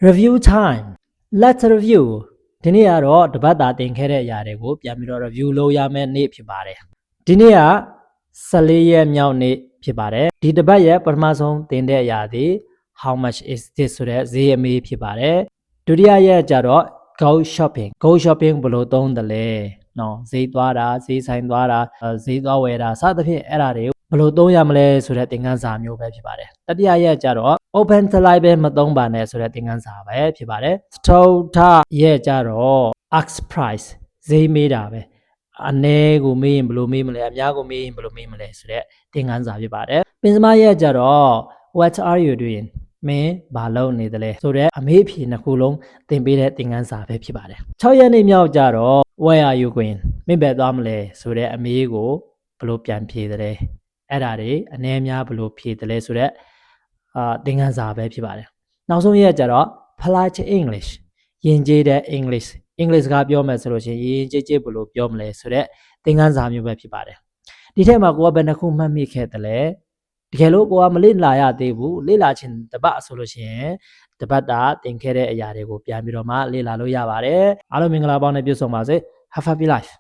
review time let's review ဒီနေ့ကတော့တပတ်တာတင်ခဲ့တဲ့အရာတွေကိုပြန်ပြီးတော့ review လုပ်ရမယ့်နေ့ဖြစ်ပါတယ်ဒီနေ့က14ရက်မြောက်နေ့ဖြစ်ပါတယ်ဒီတပတ်ရဲ့ပထမဆုံးတင်တဲ့အရာဒီ how much is this ဆိုတဲ့ဈေးအမေးဖြစ်ပါတယ်ဒုတိယရက်ကျတော့ go shopping ဘယ်လိုသုံးတယ်လဲနော်ဈေးသွားတာဈေးဆိုင်သွားတာဈေးသွားဝယ်တာစသဖြင့်အဲ့ဒါတွေဘယ်လိုသုံးရမလဲဆိုတဲ့သင်ခန်းစာမျိုးပဲဖြစ်ပါတယ်တတိယရက်ကျတော့ open slide ပဲမသုံးပါနဲ့ဆိုတဲ့သင်ခန်းစာပဲဖြစ်ပါတယ်စတုထရက်ကျတော့ ask price ဈေးမေးတာပဲအနည်းကိုမေးရင်ဘယ်လိုမေးမလဲအများကိုမေးရင်ဘယ်လိုမေးမလဲဆိုတဲ့သင်ခန်းစာဖြစ်ပါတယ်ပင်စမရက်ကျတော့ what are you doing မင်းဘာလုပ်နေသလဲဆိုတဲ့အမေးအဖြေနှစ်ခုလုံးသင်ပေးတဲ့သင်ခန်းစာပဲဖြစ်ပါတယ်6ရက်နေ့မြောက်ကျတော့ where are you going မင်းဘယ်သွားမလဲဆိုတဲ့အမေးကိုဘယ်လိုပြန်ဖြေသလဲအဲ့ဒါတွေအနည်းများဘယ်လိုဖြေသလဲဆိုတဲ့သင်ခန်းစာပဲဖြစ်ပါတယ်နောက်ဆုံးရက်ကျတော့ polite English ယဉ်ကျေးတဲ့ English စကားပြောမယ်ဆိုလို့ရှိရင်ယဉ်ကျေးဘယ်လိုပြောမလဲဆိုတဲ့သင်ခန်းစာမျိုးပဲဖြစ်ပါတယ်ဒီထက်မှာကိုကဘယ်နှခုမှတ်မိခဲ့တယ်လဲတကယ်လို့ကိုကမလေ့လာရသေးဘူးလေ့လာခြင်းတပတ်ဆိုလို့ရှိရင်တပတ်တာသင်ခဲ့တဲ့အရာတွေကိုပြန်ပြီးတော့မှလေ့လာလို့ရပါတယ်အားလုံးမင်္ဂလာပေါင်းနဲ့ပြည့်စုံပါစေ Have a happy life